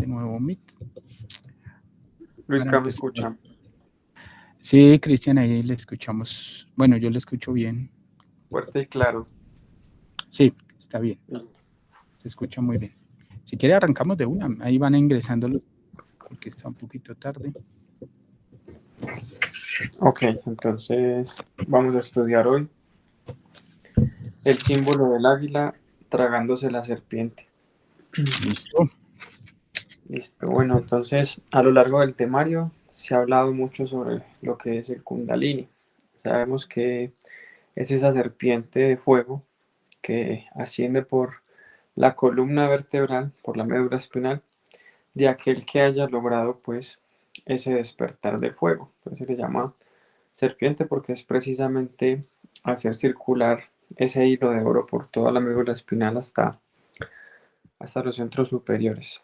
nuevo Meet. Luisca, ¿me escucha? Sí, Cristian, ahí le escuchamos. Bueno, yo le escucho bien. Fuerte y claro. Sí, está bien. Listo. Se escucha muy bien. Si quiere, arrancamos de una. Ahí van ingresando los, porque está un poquito tarde. Ok, entonces vamos a estudiar hoy el símbolo del águila tragándose la serpiente. Listo. Listo. Bueno, entonces a lo largo del temario se ha hablado mucho sobre lo que es el Kundalini. Sabemos que es esa serpiente de fuego que asciende por la columna vertebral, por la médula espinal, de aquel que haya logrado pues ese despertar de fuego. Entonces se le llama serpiente porque es precisamente hacer circular ese hilo de oro por toda la médula espinal hasta los centros superiores.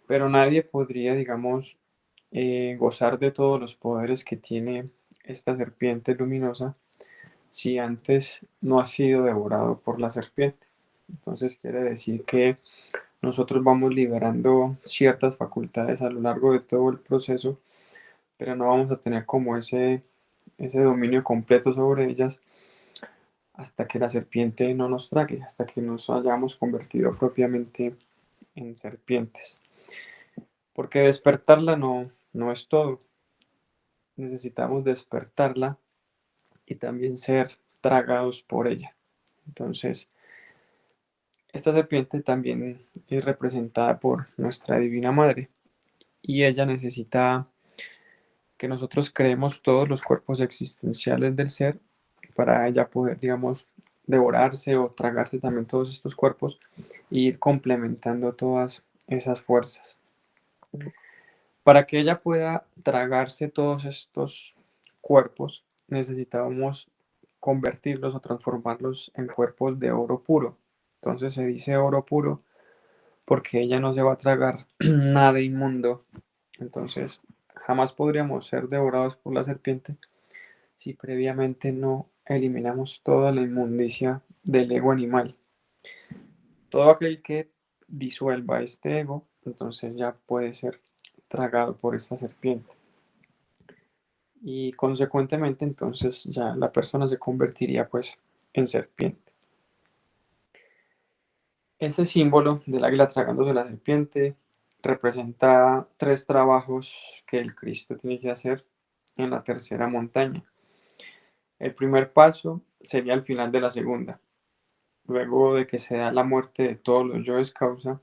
Pero nadie podría, digamos, gozar de todos los poderes que tiene esta serpiente luminosa si antes no ha sido devorado por la serpiente. Entonces quiere decir que nosotros vamos liberando ciertas facultades a lo largo de todo el proceso, pero no vamos a tener como ese dominio completo sobre ellas hasta que la serpiente no nos trague, hasta que nos hayamos convertido propiamente en serpientes. Porque despertarla no es todo. Necesitamos despertarla y también ser tragados por ella. Entonces, esta serpiente también es representada por nuestra Divina Madre y ella necesita que nosotros creemos todos los cuerpos existenciales del ser para ella poder, digamos, devorarse o tragarse también todos estos cuerpos e ir complementando todas esas fuerzas. Para que ella pueda tragarse todos estos cuerpos, necesitamos convertirlos o transformarlos en cuerpos de oro puro. Entonces se dice oro puro porque ella no se va a tragar nada inmundo. Entonces jamás podríamos ser devorados por la serpiente si previamente no eliminamos toda la inmundicia del ego animal. Todo aquel que disuelva este ego, entonces ya puede ser tragado por esta serpiente. Y consecuentemente entonces ya la persona se convertiría pues en serpiente. Este símbolo del águila tragándose la serpiente representa 3 trabajos que el Cristo tiene que hacer en la tercera montaña. El primer paso sería el final de la segunda. Luego de que se da la muerte de todos los yoes causa,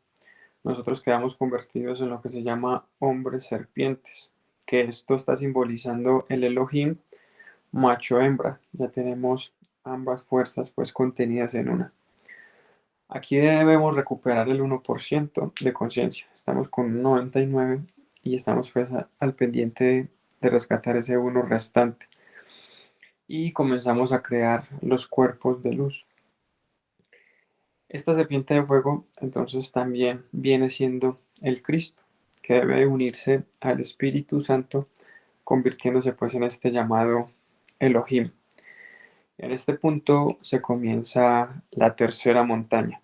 nosotros quedamos convertidos en lo que se llama hombres serpientes, que esto está simbolizando el Elohim macho-hembra. Ya tenemos ambas fuerzas pues contenidas en una. Aquí debemos recuperar el 1% de conciencia. Estamos con un 99 y estamos pues al pendiente de rescatar ese 1 restante. Y comenzamos a crear los cuerpos de luz. Esta serpiente de fuego entonces también viene siendo el Cristo, que debe unirse al Espíritu Santo, convirtiéndose pues en este llamado Elohim. En este punto se comienza la tercera montaña.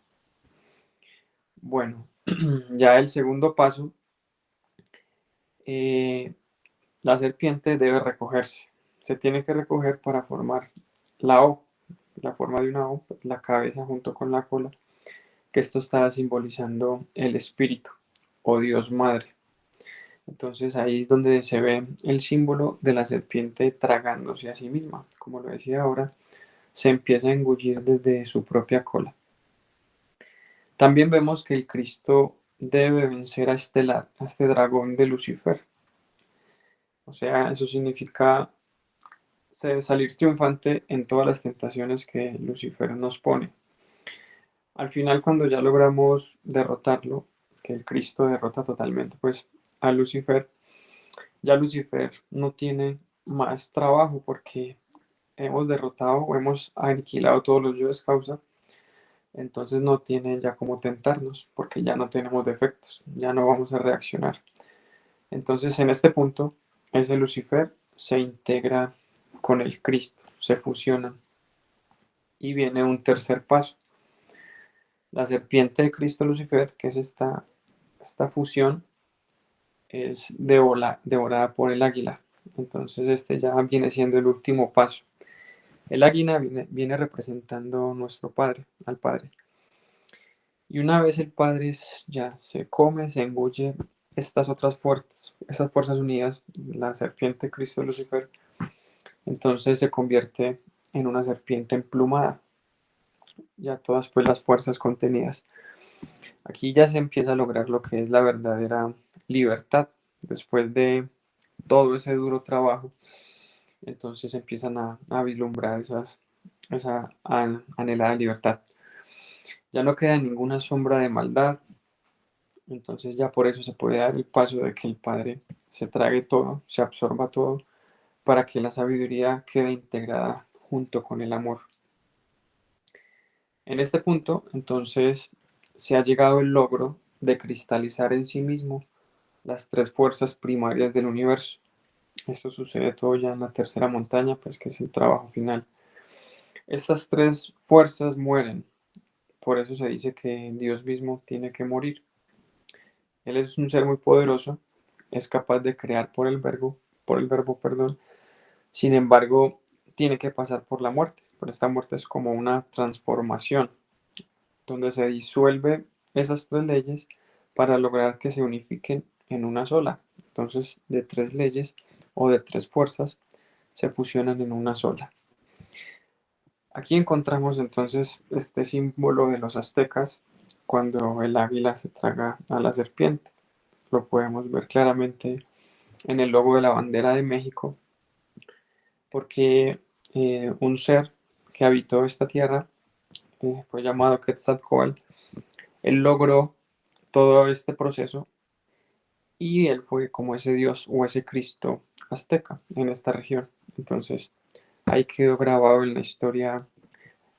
Bueno, ya el segundo paso, eh, la serpiente debe recogerse. Se tiene que recoger para formar la O, la forma de una O, pues la cabeza junto con la cola, que esto está simbolizando el espíritu o Dios Madre. Entonces ahí es donde se ve el símbolo de la serpiente tragándose a sí misma. Como lo decía ahora, se empieza a engullir desde su propia cola. También vemos que el Cristo debe vencer a este dragón de Lucifer. O sea, eso significa salir triunfante en todas las tentaciones que Lucifer nos pone. Al final, cuando ya logramos derrotarlo, que el Cristo derrota totalmente pues a Lucifer, ya Lucifer no tiene más trabajo porque hemos derrotado o hemos aniquilado todos los yoes causa, entonces no tiene ya como tentarnos porque ya no tenemos defectos, ya no vamos a reaccionar. Entonces en este punto ese Lucifer se integra con el Cristo, se fusionan y viene un tercer paso. La serpiente de Cristo Lucifer, que es esta esta fusión es devorada por el águila. Entonces este ya viene siendo el último paso. El águila viene representando a nuestro Padre, al Padre. Y una vez el Padre ya se come, se engulle estas otras fuerzas, esas fuerzas unidas, la serpiente Cristo Lucifer, entonces se convierte en una serpiente emplumada, ya todas pues las fuerzas contenidas. Aquí ya se empieza a lograr lo que es la verdadera libertad, después de todo ese duro trabajo, entonces empiezan a vislumbrar esa anhelada libertad. Ya no queda ninguna sombra de maldad, entonces ya por eso se puede dar el paso de que el Padre se trague todo, se absorba todo, para que la sabiduría quede integrada junto con el amor. En este punto, entonces, se ha llegado el logro de cristalizar en sí mismo las tres fuerzas primarias del universo. Esto sucede todo ya en la tercera montaña, pues que es el trabajo final. Estas tres fuerzas mueren, por eso se dice que Dios mismo tiene que morir. Él es un ser muy poderoso, es capaz de crear por el verbo, perdón. Sin embargo, tiene que pasar por la muerte. Pero esta muerte es como una transformación, donde se disuelve esas tres leyes para lograr que se unifiquen en una sola. Entonces, de tres leyes o de tres fuerzas se fusionan en una sola. Aquí encontramos entonces este símbolo de los aztecas cuando el águila se traga a la serpiente. Lo podemos ver claramente en el logo de la bandera de México, porque un ser que habitó esta tierra fue llamado Quetzalcóatl. Él logró todo este proceso y él fue como ese dios o ese Cristo azteca en esta región. Entonces, ahí quedó grabado en la historia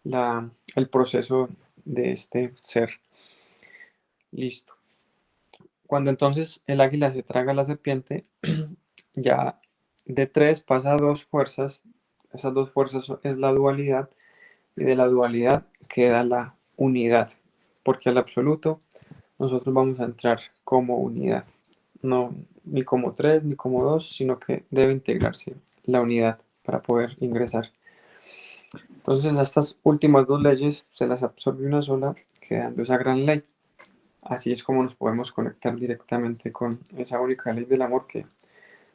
el proceso de este ser. Listo. Cuando entonces el águila se traga a la serpiente, ya de tres pasa a dos fuerzas. Esas dos fuerzas es la dualidad y de la dualidad queda la unidad, porque al absoluto nosotros vamos a entrar como unidad, no ni como tres ni como dos, sino que debe integrarse la unidad para poder ingresar. Entonces a estas últimas dos leyes se las absorbe una sola, quedando esa gran ley. Así es como nos podemos conectar directamente con esa única ley del amor que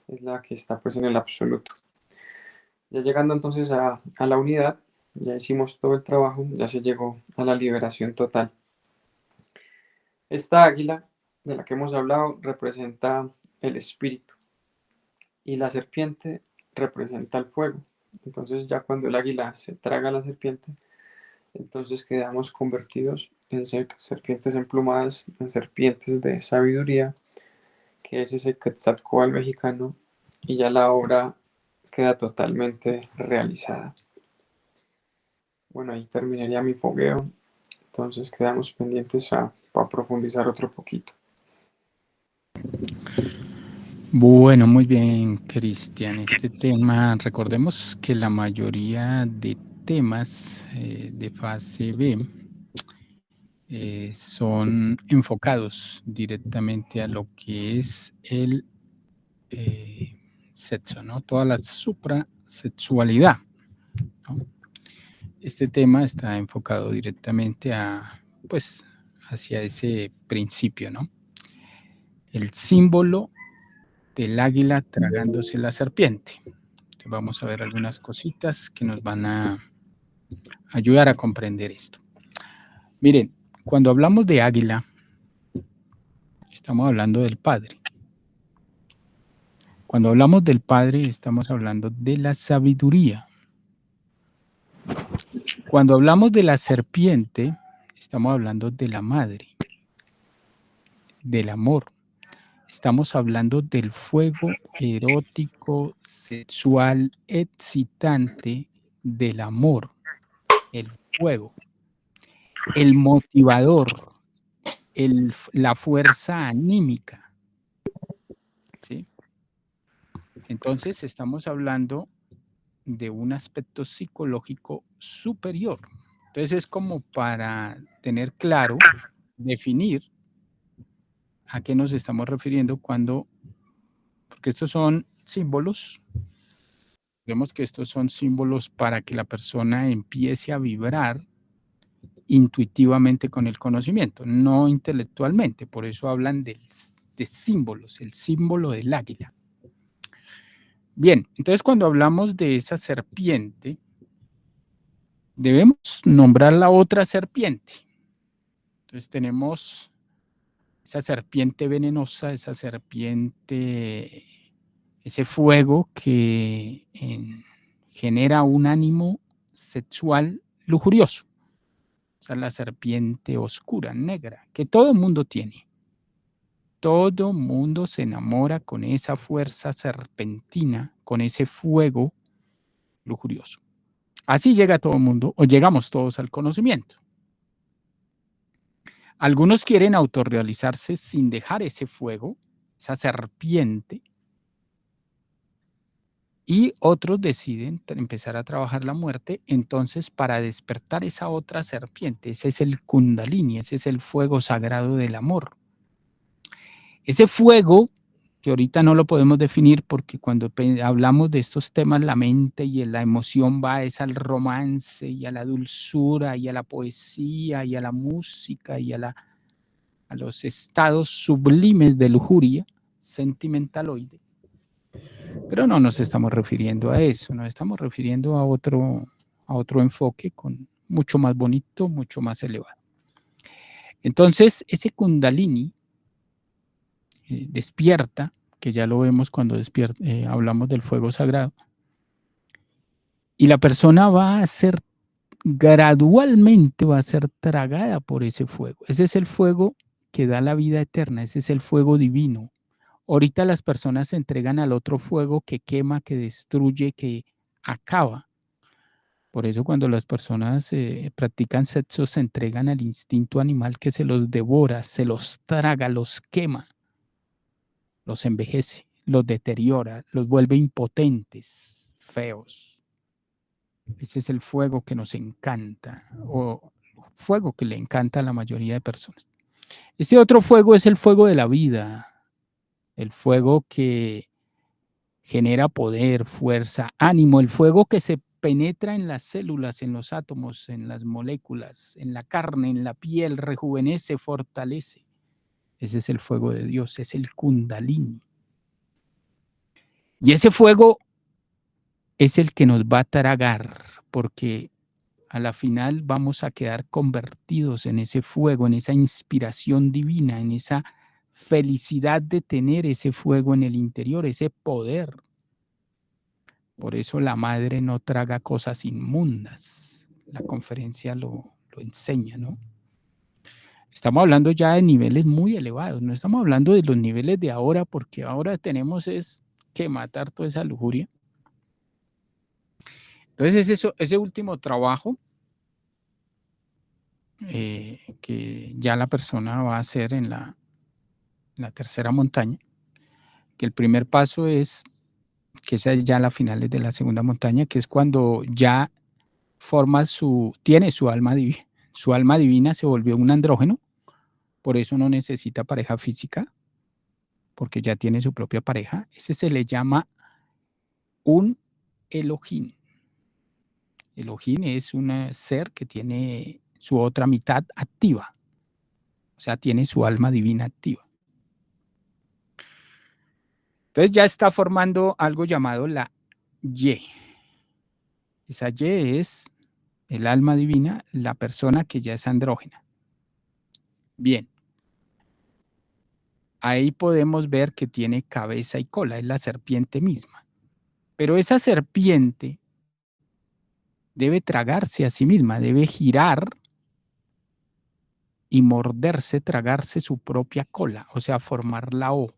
es la que está pues en el absoluto. Ya llegando entonces a la unidad, ya hicimos todo el trabajo, ya se llegó a la liberación total. Esta águila de la que hemos hablado representa el espíritu y la serpiente representa el fuego. Entonces ya cuando el águila se traga a la serpiente, entonces quedamos convertidos en serpientes emplumadas, en serpientes de sabiduría, que es ese Quetzalcóatl mexicano, y ya la obra queda totalmente realizada. Bueno, ahí terminaría mi fogueo, entonces quedamos pendientes para profundizar otro poquito. Bueno, muy bien, Cristian. Este tema, recordemos que la mayoría de temas de fase B son enfocados directamente a lo que es el sexo, ¿no? Toda la suprasexualidad, ¿no? Este tema está enfocado directamente pues, hacia ese principio, ¿no? El símbolo del águila tragándose la serpiente. Entonces vamos a ver algunas cositas que nos van a ayudar a comprender esto. Miren, cuando hablamos de águila, estamos hablando del Padre. Cuando hablamos del Padre, estamos hablando de la sabiduría. Cuando hablamos de la serpiente, estamos hablando de la madre, del amor. Estamos hablando del fuego erótico, sexual, excitante del amor, el fuego, el motivador, la fuerza anímica, ¿sí? Entonces estamos hablando de un aspecto psicológico superior. Entonces es como para tener claro, definir a qué nos estamos refiriendo porque estos son símbolos. Vemos que estos son símbolos para que la persona empiece a vibrar intuitivamente con el conocimiento, no intelectualmente. Por eso hablan de símbolos, el símbolo del águila. Bien, entonces cuando hablamos de esa serpiente, debemos nombrar la otra serpiente. Entonces tenemos esa serpiente venenosa, esa serpiente, ese fuego que genera un ánimo sexual lujurioso. Esa es la serpiente oscura, negra, que todo mundo tiene. Todo mundo se enamora con esa fuerza serpentina, con ese fuego lujurioso. Así llega todo el mundo, o llegamos todos al conocimiento. Algunos quieren autorrealizarse sin dejar ese fuego, esa serpiente, y otros deciden empezar a trabajar la muerte, entonces para despertar esa otra serpiente, ese es el Kundalini, ese es el fuego sagrado del amor. Ese fuego, que ahorita no lo podemos definir porque cuando hablamos de estos temas, la mente y la emoción va es al romance y a la dulzura y a la poesía y a la música y a los estados sublimes de lujuria sentimentaloide. Pero no nos estamos refiriendo a eso, nos estamos refiriendo a otro enfoque mucho más bonito, mucho más elevado. Entonces, ese Kundalini despierta, que ya lo vemos cuando hablamos del fuego sagrado, y la persona gradualmente va a ser tragada por ese fuego. Ese es el fuego que da la vida eterna, ese es el fuego divino. Ahorita las personas se entregan al otro fuego que quema, que destruye, que acaba. Por eso cuando las personas practican sexo se entregan al instinto animal que se los devora, se los traga, los quema, los envejece, los deteriora, los vuelve impotentes, feos. Ese es el fuego que nos encanta, o fuego que le encanta a la mayoría de personas. Este otro fuego es el fuego de la vida, el fuego que genera poder, fuerza, ánimo, el fuego que se penetra en las células, en los átomos, en las moléculas, en la carne, en la piel, rejuvenece, fortalece. Ese es el fuego de Dios, es el Kundalini. Y ese fuego es el que nos va a tragar, porque a la final vamos a quedar convertidos en ese fuego, en esa inspiración divina, en esa felicidad de tener ese fuego en el interior, ese poder. Por eso la madre no traga cosas inmundas. La conferencia lo enseña, ¿no? Estamos hablando ya de niveles muy elevados, no estamos hablando de los niveles de ahora, porque ahora tenemos es que matar toda esa lujuria. Entonces ese último trabajo que ya la persona va a hacer en la tercera montaña, que el primer paso es, que esa es ya la finales de la segunda montaña, que es cuando ya tiene su alma divina. Su alma divina se volvió un andrógeno, por eso no necesita pareja física, porque ya tiene su propia pareja. Ese se le llama un Elohim. Elohim es un ser que tiene su otra mitad activa, o sea, tiene su alma divina activa. Entonces ya está formando algo llamado la Y. Esa Y es el alma divina, la persona que ya es andrógena. Bien. Ahí podemos ver que tiene cabeza y cola, es la serpiente misma. Pero esa serpiente debe tragarse a sí misma, debe girar y morderse, tragarse su propia cola, o sea, formar la O.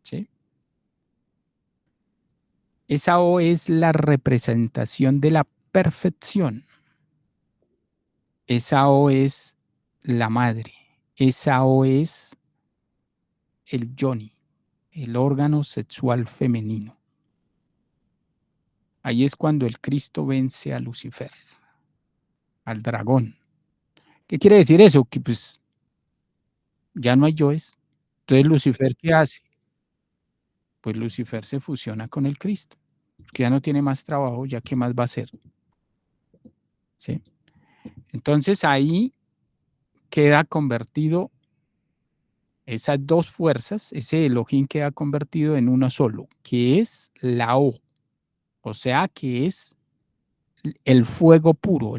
¿Sí? Esa O es la representación de la perfección. Esa O es la madre. Esa O es el yoni, el órgano sexual femenino. Ahí es cuando el Cristo vence a Lucifer, al dragón. ¿Qué quiere decir eso? Que pues ya no hay yoes. Entonces, ¿Lucifer qué hace? Pues Lucifer se fusiona con el Cristo, que ya no tiene más trabajo, ya qué más va a hacer, ¿sí? Entonces, ahí queda convertido esas dos fuerzas, ese Elohim queda convertido en uno solo, que es la o sea, que es el fuego puro,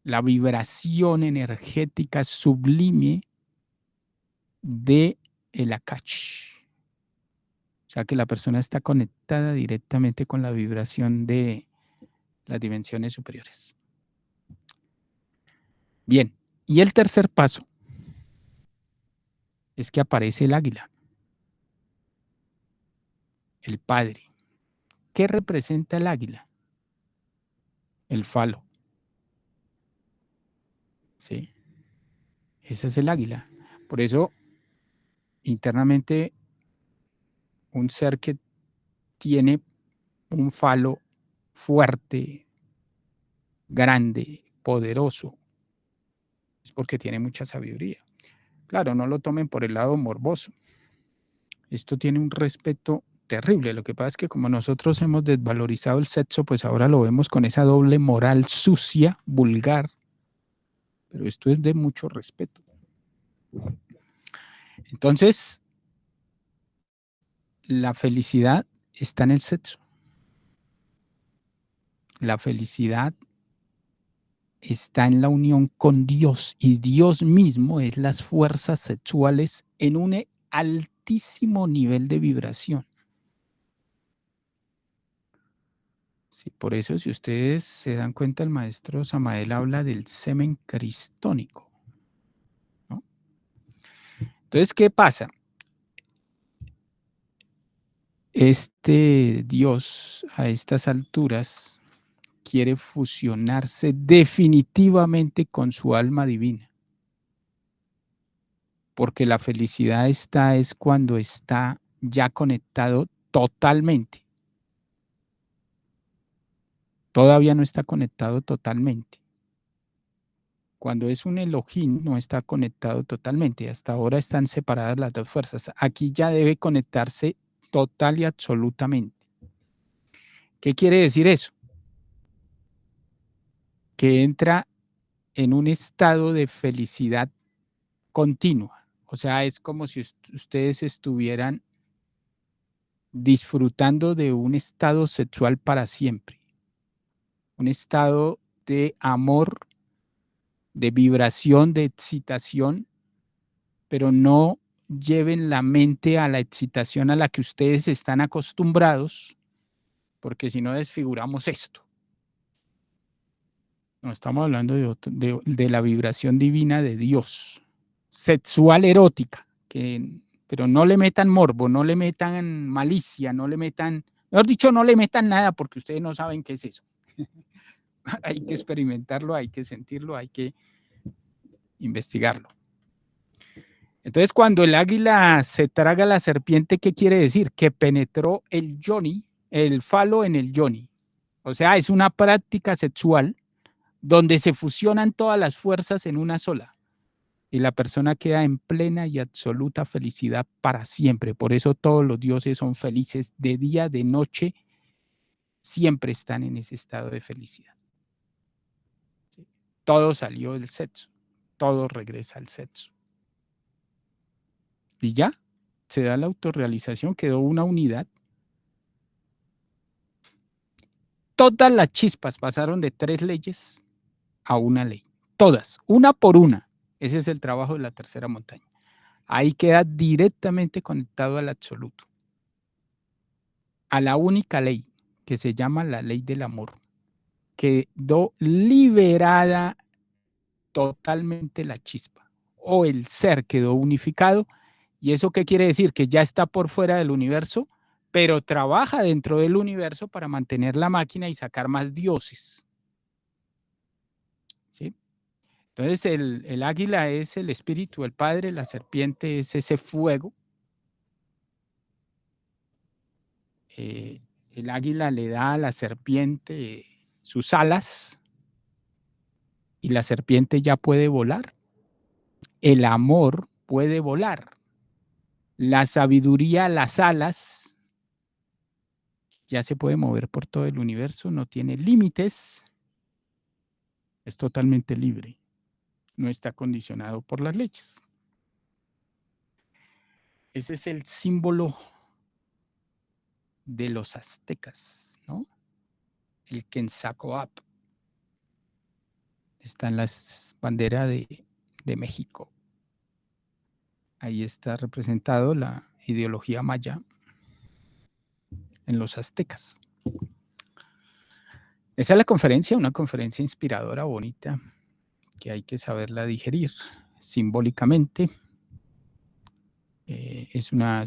la vibración energética sublime de el Akach. O sea, que la persona está conectada directamente con la vibración de las dimensiones superiores. Bien, y el tercer paso es que aparece el águila, el padre. ¿Qué representa el águila? El falo, ¿sí? Ese es el águila. Por eso, internamente, un ser que tiene un falo fuerte, grande, poderoso, es porque tiene mucha sabiduría. Claro, no lo tomen por el lado morboso. Esto tiene un respeto terrible. Lo que pasa es que como nosotros hemos desvalorizado el sexo, pues ahora lo vemos con esa doble moral sucia, vulgar, pero esto es de mucho respeto. Entonces, la felicidad está en el sexo. La felicidad está en la unión con Dios y Dios mismo es las fuerzas sexuales en un altísimo nivel de vibración. Sí, por eso, si ustedes se dan cuenta, el maestro Samael habla del semen cristónico, ¿no? Entonces, ¿qué pasa? Este Dios a estas alturas quiere fusionarse definitivamente con su alma divina, porque la felicidad es cuando está ya conectado totalmente. Todavía no está conectado totalmente. Cuando es un Elohim, no está conectado totalmente. Hasta ahora están separadas las dos fuerzas. Aquí ya debe conectarse total y absolutamente. ¿Qué quiere decir eso? Que entra en un estado de felicidad continua. O sea, es como si ustedes estuvieran disfrutando de un estado sexual para siempre. Un estado de amor, de vibración, de excitación, pero no lleven la mente a la excitación a la que ustedes están acostumbrados, porque si no desfiguramos esto. No, estamos hablando de la vibración divina de Dios, sexual erótica, pero no le metan morbo, no le metan malicia, no le metan, mejor dicho, no le metan nada porque ustedes no saben qué es eso. Hay que experimentarlo, hay que sentirlo, hay que investigarlo. Entonces, cuando el águila se traga a la serpiente, ¿qué quiere decir? Que penetró el yoni, el falo en el yoni. O sea, es una práctica sexual donde se fusionan todas las fuerzas en una sola. Y la persona queda en plena y absoluta felicidad para siempre. Por eso todos los dioses son felices de día, de noche, siempre están en ese estado de felicidad. ¿Sí? Todo salió del sexo, todo regresa al sexo. Y ya, se da la autorrealización, quedó una unidad. Todas las chispas pasaron de 3 leyes a una ley. Todas, una por una. Ese es el trabajo de la tercera montaña. Ahí queda directamente conectado al absoluto, a la única ley que se llama la ley del amor. Quedó liberada totalmente la chispa o el ser quedó unificado. ¿Y eso qué quiere decir? Que ya está por fuera del universo, pero trabaja dentro del universo para mantener la máquina y sacar más dioses. ¿Sí? Entonces el águila es el espíritu, el padre, la serpiente es ese fuego. El águila le da a la serpiente sus alas y la serpiente ya puede volar. el amor puede volar, la sabiduría, las alas, ya se puede mover por todo el universo, no tiene límites, es totalmente libre, no está condicionado por las leyes. Ese es el símbolo de los aztecas, ¿no? El Quetzalcóatl. Está en la bandera de México. Ahí está representado la ideología maya en los aztecas. Esa es la conferencia, una conferencia inspiradora, bonita, que hay que saberla digerir simbólicamente. Es una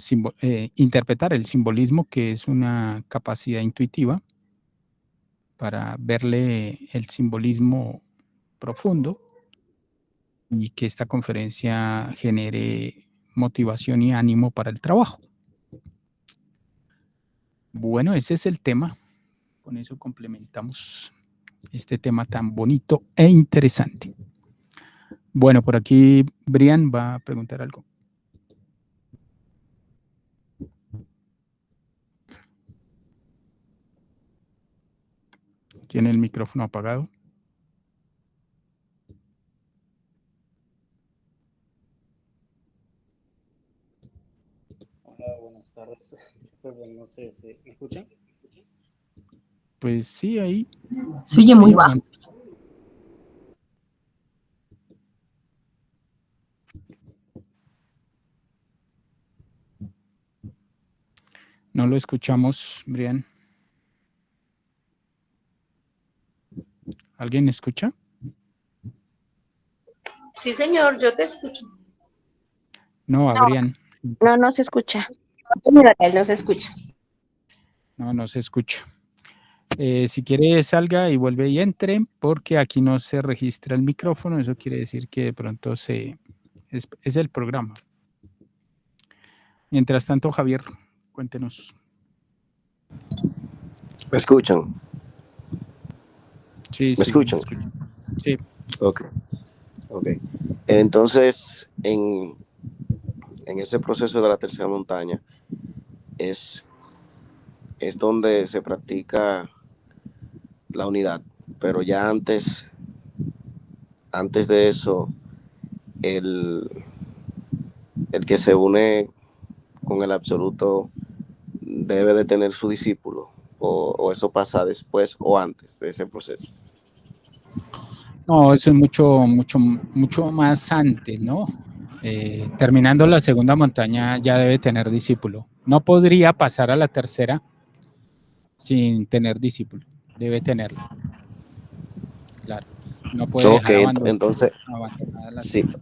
interpretar el simbolismo, que es una capacidad intuitiva para verle el simbolismo profundo y que esta conferencia genere motivación y ánimo para el trabajo. Bueno, ese es el tema. Con eso complementamos este tema tan bonito e interesante. Bueno, por aquí Brian va a preguntar algo. Tiene el micrófono apagado. Hola, buenas tardes. Perdón, no sé si me escuchan. Pues sí, ahí. Se oye muy bajo. No lo escuchamos, Brian. ¿Alguien escucha? Sí, señor, yo te escucho. No, Adrián. No se escucha. Mira, él no se escucha. No se escucha. Si quiere, salga y vuelve y entre, porque aquí no se registra el micrófono. Eso quiere decir que de pronto es el programa. Mientras tanto, Javier, cuéntenos. ¿Me escuchan? Sí, ¿Me escuchan? Sí. Ok. Entonces, en ese proceso de la tercera montaña, es donde se practica la unidad. Pero ya antes de eso, el que se une con el absoluto debe de tener su discípulo, o eso pasa después o antes de ese proceso. No, eso es mucho más antes, ¿no? Terminando la segunda montaña ya debe tener discípulo. No podría pasar a la tercera sin tener discípulo. Debe tenerlo. Claro. No puede dejar entonces, abandonada la sí. segunda.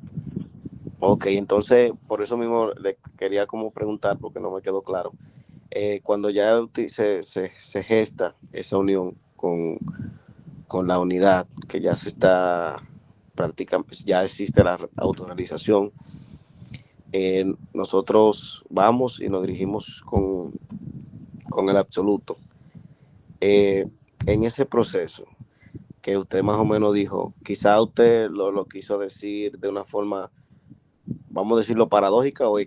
Ok, entonces por eso mismo le quería como preguntar, porque no me quedó claro. Cuando ya se gesta esa unión con la unidad, que ya se está practicando, ya existe la autorrealización, nosotros vamos y nos dirigimos con el absoluto. En ese proceso que usted más o menos dijo, quizá usted lo quiso decir de una forma, vamos a decirlo, paradójica, o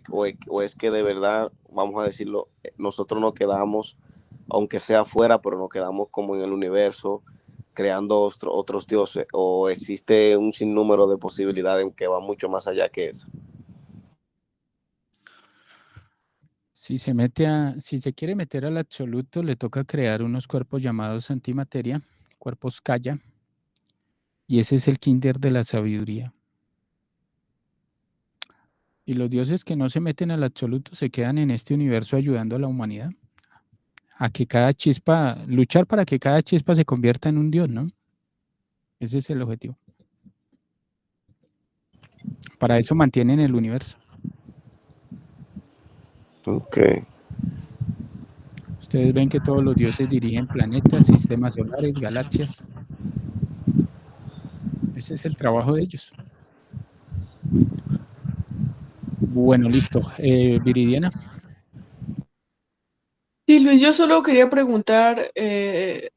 es que de verdad, vamos a decirlo, nosotros nos quedamos, aunque sea afuera, pero nos quedamos como en el universo, creando otros dioses, o existe un sinnúmero de posibilidades que va mucho más allá que eso. Si se quiere meter al absoluto, le toca crear unos cuerpos llamados antimateria, cuerpos Kaya, y ese es el kinder de la sabiduría. Y los dioses que no se meten al absoluto se quedan en este universo ayudando a la humanidad a que cada chispa, luchar para que cada chispa se convierta en un dios, ¿no? Ese es el objetivo. Para eso mantienen el universo. Ok. Ustedes ven que todos los dioses dirigen planetas, sistemas solares, galaxias. Ese es el trabajo de ellos. Bueno, listo. Viridiana. Sí, Luis, yo solo quería preguntar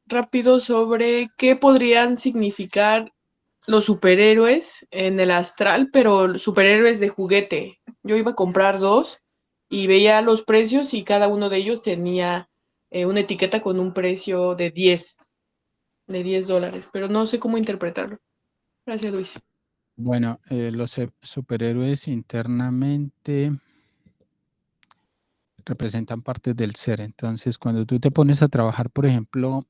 rápido sobre qué podrían significar los superhéroes en el astral, pero superhéroes de juguete. Yo iba a comprar 2 y veía los precios y cada uno de ellos tenía una etiqueta con un precio de $10, pero no sé cómo interpretarlo. Gracias, Luis. Bueno, los superhéroes internamente representan partes del ser. Entonces, cuando tú te pones a trabajar, por ejemplo,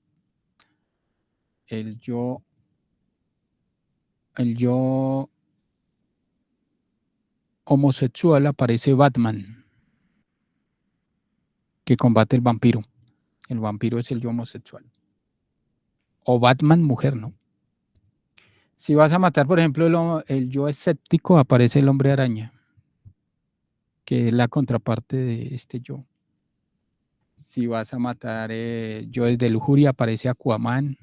el yo homosexual, aparece Batman, que combate el vampiro. El vampiro es el yo homosexual. O Batman mujer, ¿no? Si vas a matar, por ejemplo, el yo escéptico, aparece el hombre araña, que es la contraparte de este yo. Si vas a matar yo de lujuria, aparece Aquaman.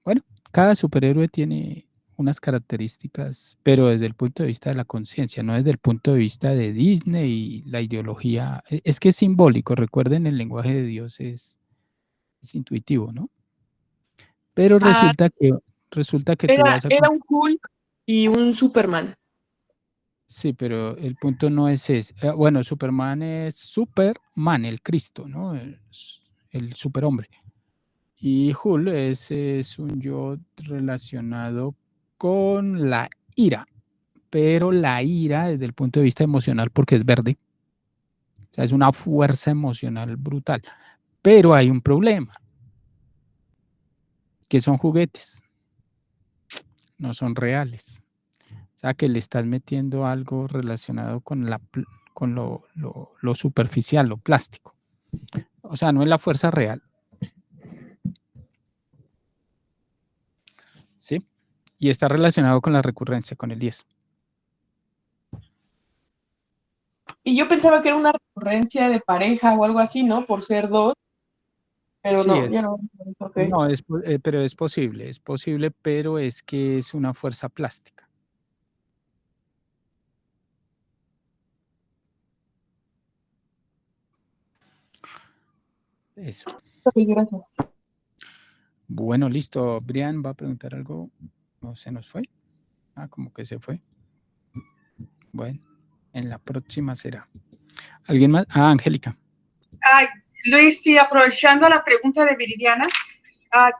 Bueno, cada superhéroe tiene unas características, pero desde el punto de vista de la conciencia, no desde el punto de vista de Disney y la ideología. Es que es simbólico, recuerden, el lenguaje de Dios es intuitivo, ¿no? Pero resulta que tú vas a... Era un Hulk y un Superman. Sí, pero el punto no es ese. Bueno, Superman es Superman, el Cristo, ¿no? El superhombre. Y Hulk es un yo relacionado con la ira, pero la ira desde el punto de vista emocional, porque es verde. O sea, es una fuerza emocional brutal. Pero hay un problema, que son juguetes, no son reales. O sea, que le estás metiendo algo relacionado con lo superficial, lo plástico. O sea, no es la fuerza real. ¿Sí? Y está relacionado con la recurrencia, con el 10. Y yo pensaba que era una recurrencia de pareja o algo así, ¿no? Por ser 2, pero Sí, no, ya no. Okay. no, pero es posible, pero es que es una fuerza plástica. Eso. Okay, gracias. Bueno, listo. Brian va a preguntar algo. ¿No se nos fue? Como que se fue. Bueno, en la próxima será. ¿Alguien más? Angélica. Luis, sí, aprovechando la pregunta de Viridiana,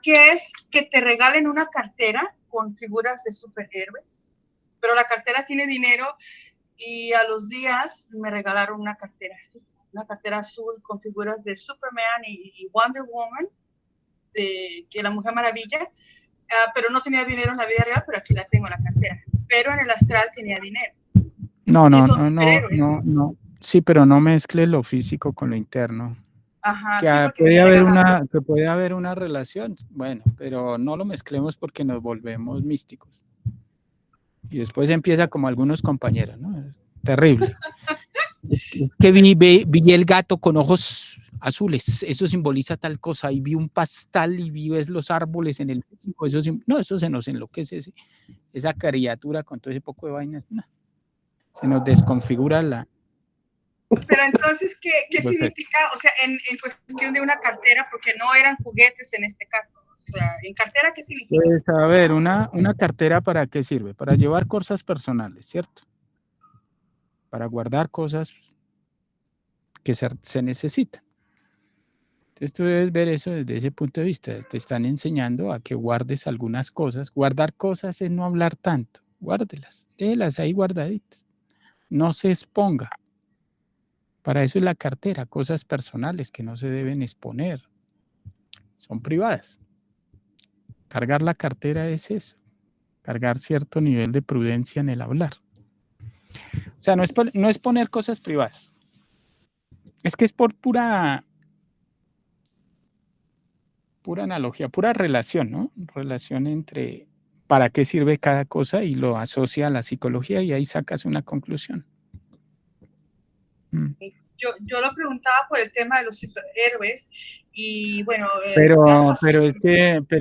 ¿qué es que te regalen una cartera con figuras de superhéroe? Pero la cartera tiene dinero y a los días me regalaron una cartera así, una cartera azul con figuras de Superman y Wonder Woman, que la Mujer Maravilla, pero no tenía dinero en la vida real, pero aquí la tengo en la cartera. Pero en el astral tenía dinero. No. Sí, pero no mezcle lo físico con lo interno. Ajá, Que sí, puede haber una relación, bueno, pero no lo mezclemos porque nos volvemos místicos. Y después empieza como algunos compañeros, ¿no? Terrible. Es que vi el gato con ojos azules, eso simboliza tal cosa, y vi un pastel y vi los árboles en el físico, eso se nos enloquece, esa criatura con todo ese poco de vainas, no, se nos desconfigura la... Pero entonces, ¿qué significa? O sea, en cuestión de una cartera, porque no eran juguetes en este caso. O sea, ¿en cartera qué significa? Pues a ver, una cartera, ¿para qué sirve? Para llevar cosas personales, ¿cierto? Para guardar cosas que se necesitan. Entonces tú debes ver eso desde ese punto de vista. Te están enseñando a que guardes algunas cosas. Guardar cosas es no hablar tanto. Guárdelas, déjelas ahí guardaditas. No se exponga. Para eso es la cartera, cosas personales que no se deben exponer. Son privadas. Cargar la cartera es eso. Cargar cierto nivel de prudencia en el hablar. O sea, no es poner cosas privadas. Es que es por pura analogía, pura relación, ¿no? Relación entre para qué sirve cada cosa y lo asocia a la psicología y ahí sacas una conclusión. Yo lo preguntaba por el tema de los superhéroes y bueno... pero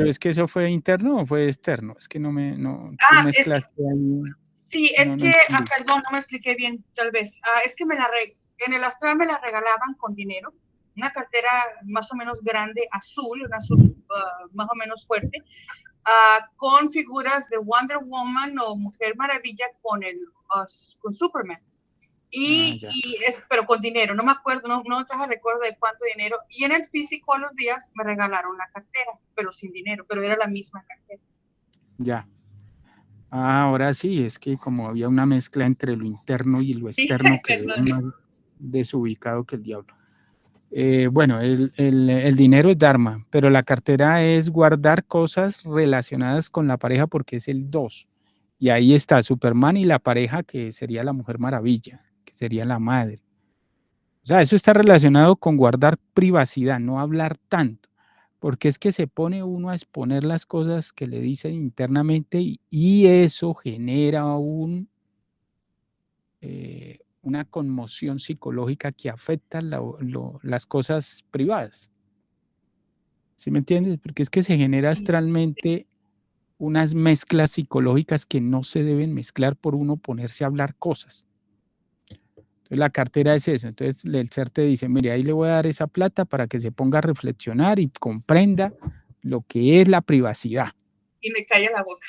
es que eso fue interno o fue externo, es que no mezclaste ahí. Sí, es que, perdón, no me expliqué bien tal vez. Es que en el astral me la regalaban con dinero, una cartera más o menos grande, azul, una azul más o menos fuerte, con figuras de Wonder Woman o Mujer Maravilla con Superman. Pero con dinero, no me acuerdo, no te recuerdo de cuánto dinero. Y en el físico a los días me regalaron la cartera, pero sin dinero, pero era la misma cartera. Ya. Ahora sí, es que como había una mezcla entre lo interno y lo externo, que es más desubicado que el diablo. Bueno, el dinero es Dharma, pero la cartera es guardar cosas relacionadas con la pareja porque es el 2. Y ahí está Superman y la pareja que sería la Mujer Maravilla, que sería la madre. O sea, eso está relacionado con guardar privacidad, no hablar tanto, porque es que se pone uno a exponer las cosas que le dicen internamente y eso genera una conmoción psicológica que afecta las cosas privadas. ¿Sí me entiendes? Porque es que se genera astralmente unas mezclas psicológicas que no se deben mezclar por uno ponerse a hablar cosas. Entonces la cartera es eso. Entonces el ser te dice, mire, ahí le voy a dar esa plata para que se ponga a reflexionar y comprenda lo que es la privacidad. Y me calla la boca.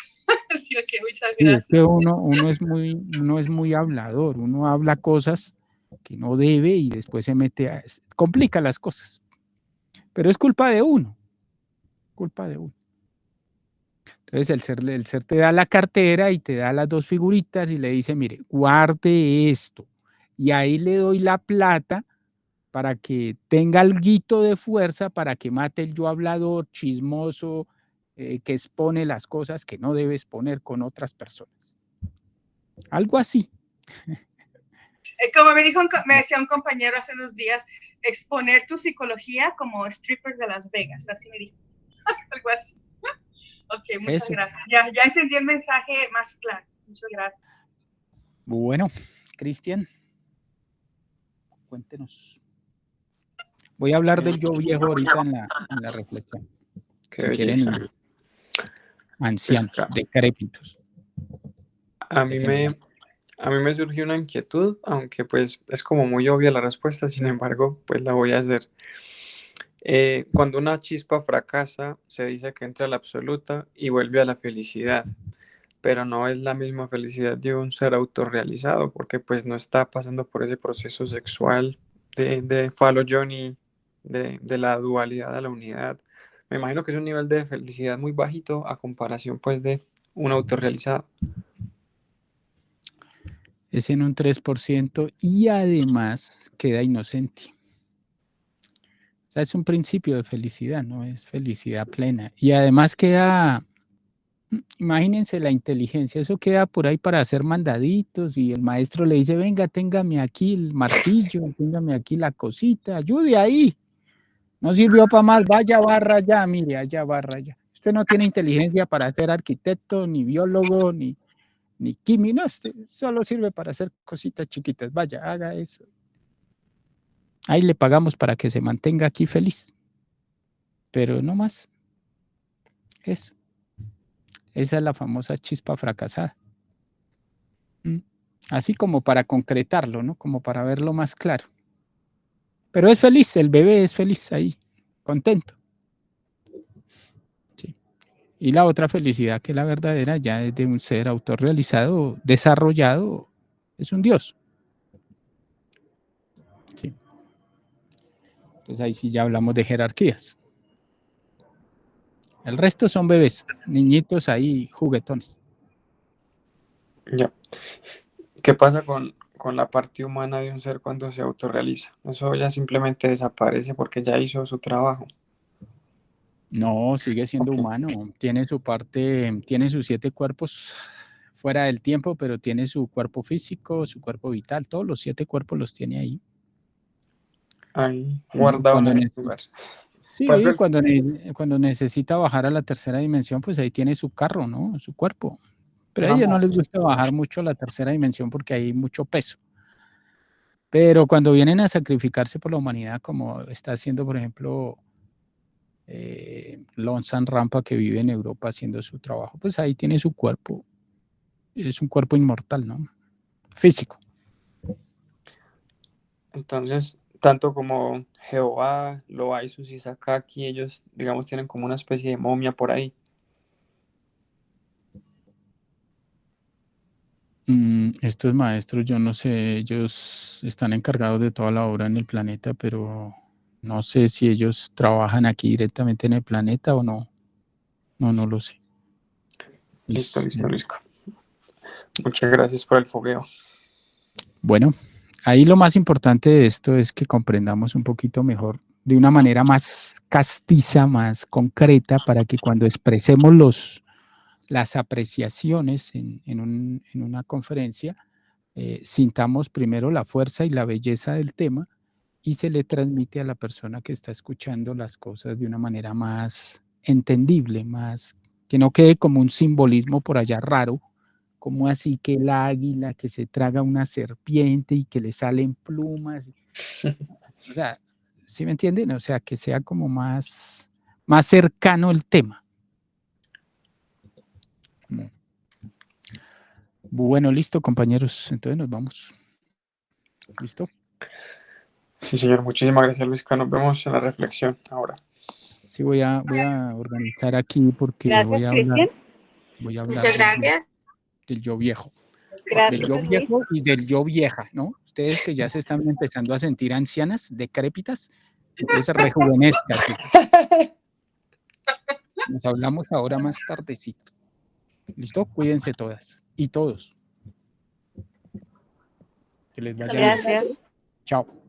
Sí, okay, muchas Sí, gracias. es que uno es muy hablador, uno habla cosas que no debe y después se mete complica las cosas. Pero es culpa de uno. Entonces el ser te da la cartera y te da las 2 figuritas y le dice, mire, guarde esto. Y ahí le doy la plata para que tenga alguito de fuerza, para que mate el yo hablador, chismoso, que expone las cosas que no debe exponer con otras personas. Algo así. Como me decía un compañero hace unos días, exponer tu psicología como stripper de Las Vegas, así me dijo. Algo así. Ok, muchas Eso. gracias. Ya entendí el mensaje más claro. Muchas gracias. Bueno, Cristian, cuéntenos. Voy a hablar del yo viejo ahorita en la reflexión. Qué Si belleza. quieren, ancianos, decrépitos. A mí me surgió una inquietud, aunque pues es como muy obvia la respuesta, sin embargo, pues la voy a hacer. Cuando una chispa fracasa, se dice que entra a la absoluta y vuelve a la felicidad, pero no es la misma felicidad de un ser autorrealizado, porque pues no está pasando por ese proceso sexual de falo Johnny, de la dualidad a la unidad. Me imagino que es un nivel de felicidad muy bajito a comparación pues de un autorrealizado. Es en un 3% y además queda inocente. O sea, es un principio de felicidad, no es felicidad plena. Y además queda, imagínense la inteligencia, eso queda por ahí para hacer mandaditos y el maestro le dice, venga, téngame aquí el martillo, téngame aquí la cosita, ayude ahí. No sirvió para más, vaya barra ya, mire, allá barra ya. Usted no tiene inteligencia para ser arquitecto, ni biólogo, ni químico, no, solo sirve para hacer cositas chiquitas. Vaya, haga eso. Ahí le pagamos para que se mantenga aquí feliz. Pero no más. Eso. Esa es la famosa chispa fracasada. Así como para concretarlo, ¿no? Como para verlo más claro. Pero es feliz, el bebé es feliz ahí, contento. Sí. Y la otra felicidad, que es la verdadera, ya es de un ser autorrealizado, desarrollado, es un Dios. Sí. Entonces ahí sí ya hablamos de jerarquías. El resto son bebés, niñitos ahí, juguetones. Ya. ¿Qué pasa con la parte humana de un ser cuando se autorrealiza? Eso ya simplemente desaparece porque ya hizo su trabajo. No, sigue siendo humano, tiene su parte, tiene sus 7 cuerpos fuera del tiempo, pero tiene su cuerpo físico, su cuerpo vital, todos los 7 cuerpos los tiene ahí. Ahí guardado en el lugar. Sí, cuando necesita bajar a la tercera dimensión, pues ahí tiene su carro, ¿no? Su cuerpo. Pero a ellos no les gusta bajar mucho a la tercera dimensión porque hay mucho peso. Pero cuando vienen a sacrificarse por la humanidad, como está haciendo, por ejemplo, Lon Rampa, que vive en Europa haciendo su trabajo, pues ahí tiene su cuerpo. Es un cuerpo inmortal, ¿no? Físico. Entonces, tanto como Jehová, Loaizu y Sakaki, ellos, digamos, tienen como una especie de momia por ahí. Estos maestros, yo no sé, ellos están encargados de toda la obra en el planeta, pero no sé si ellos trabajan aquí directamente en el planeta o no. No lo sé. Listo, Luisca. Muchas gracias por el fogueo. Bueno, ahí lo más importante de esto es que comprendamos un poquito mejor, de una manera más castiza, más concreta, para que cuando expresemos las apreciaciones en una conferencia, sintamos primero la fuerza y la belleza del tema y se le transmite a la persona que está escuchando las cosas de una manera más entendible, más que no quede como un simbolismo por allá raro, como así que el águila que se traga una serpiente y que le salen plumas. O sea, ¿sí me entienden? O sea, que sea como más cercano el tema. Bueno, listo, compañeros. Entonces nos vamos. ¿Listo? Sí, señor. Muchísimas gracias, Luisca. Nos vemos en la reflexión ahora. Sí, voy a organizar aquí porque Gracias, voy a Cristian. hablar Muchas gracias. del yo viejo. Gracias, Del yo Luis. viejo y del yo vieja, ¿no? Ustedes que ya se están empezando a sentir ancianas, decrépitas, entonces rejuvenezcan. Nos hablamos ahora más tardecito. ¿Listo? Cuídense todas y todos. Que les vaya bien. Gracias. Chao.